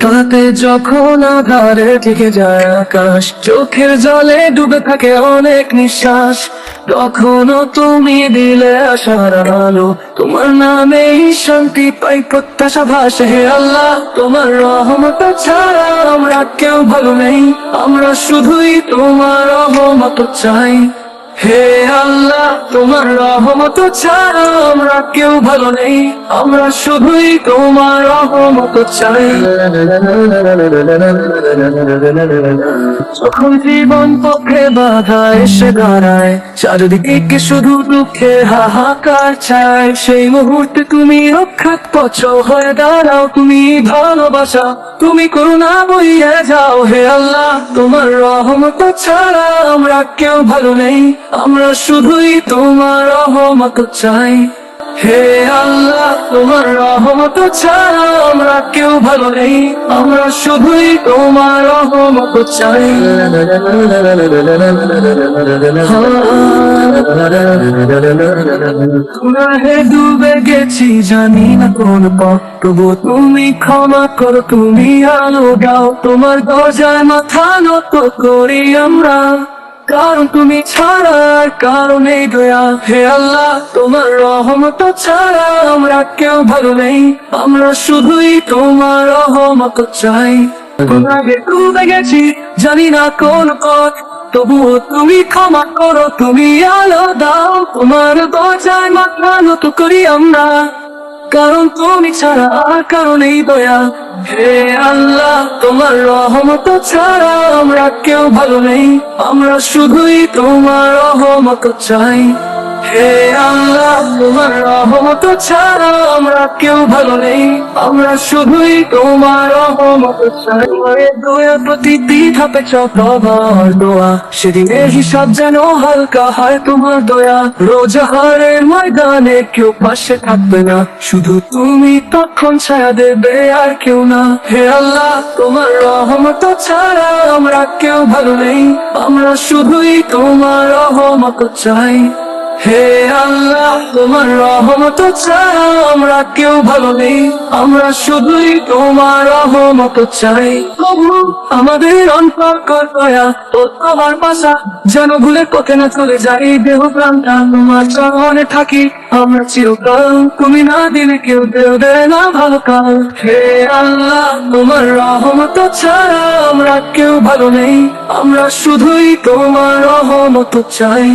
রাতে যখন আধারে ঢেকে যায় আকাশ, চোখের জলে ডুবে থাকে অনেক নিঃশ্বাস, তখনও তুমি দিলে আশার আলো। তোমার নামেই শান্তি পাই, প্রত্যাশা ভাসে। হে আল্লাহ, তোমার রহমত ছাড়া আমরা কেউ ভালো নেই, আমরা শুধুই তোমার রহমত চাই। হে আল্লাহ, তোমার রহমত ছাড়া আমরা কেউ ভালো নেই, আমরা শুধুই তোমার রহমত চাই। যখন জীবন পক্ষে বাধা এসে দাঁড়ায়, চারিদিকে শুধু দুঃখের হাহাকার চায়, সেই মুহূর্তে তুমি রক্ষার কবচ হয়ে দাঁড়াও। তুমি ভালোবাসা, তুমি করুণা বইয়ে যাও। হে আল্লাহ, তোমার রহমত ছাড়া আমরা কেউ ভালো নেই, আমরা শুধুই তোমার রহমত চাই। হে আল্লাহ, তোমার রহমত ছাড়া আমরা কেউ ভালো নেই, আমরা শুধুই তোমার রহমত চাই। গুনাহে ডুবে গেছি, জানি না কোন পথ, তবু তুমি ক্ষমা করো, তুমি আলো দাও। তোমার দরজায় মাথা নত করি আমরা, কারণ তুমি ছাড়া আর কারো নেই দয়া। হে আল্লাহ, তোমার রহমত ছাড়া আমরা কেউ ভালো নেই, আমরা শুধুই তোমার রহমত চাই। গুনাহে ডুবে গেছি, জানি না কোন পথ, তবুও তুমি ক্ষমা করো, তুমি আলো দাও। তোমার দরজায় মাথা নত করি আমরা, কারণ তুমি ছাড়া আর কারো নেই দয়া। হে আল্লাহ, তোমার রহমত ছাড়া আমরা কেউ ভালো নেই, আমরা শুধুই তোমার রহমত চাই। হে আল্লাহ, তোমার রহমত ছাড়া আমরা কেউ ভালো নেই, আমরা শুধুই তোমার রহমত চাই। দয়া প্রতিটি ধাপে চক্রবার দোয়া, সেদিনের হিসাব যেন হালকা হয় তোমার দয়া। রোজাহারের ময়দানে কেউ পাশে থাকবে না, শুধু তুমি তখন ছায়া দেবে আর কেউ না। হে আল্লাহ, তোমার রহমত ছাড়া আমরা কেউ ভালো নেই, আমরা শুধুই তোমার রহমত চাই। হে আল্লাহ, তোমার রহমত ছাড়া আমরা কেউ ভালো নেই, আমরা শুধুই তোমার রহমত চাই। প্রভু, আমাদের অন্তর কর দয়া, ও তোমার পাশা যেন ভুলে পথে না চলে যাই। দেহ প্রাণটা তোমার চরণে থাকি আমরা চিরকাল, তুমি না দিলে কেউ দেবে না ভালো কাল। হে আল্লাহ, তোমার রহমত ছাড়া আমরা কেউ ভালো নেই, আমরা শুধুই তোমার রহমত চাই।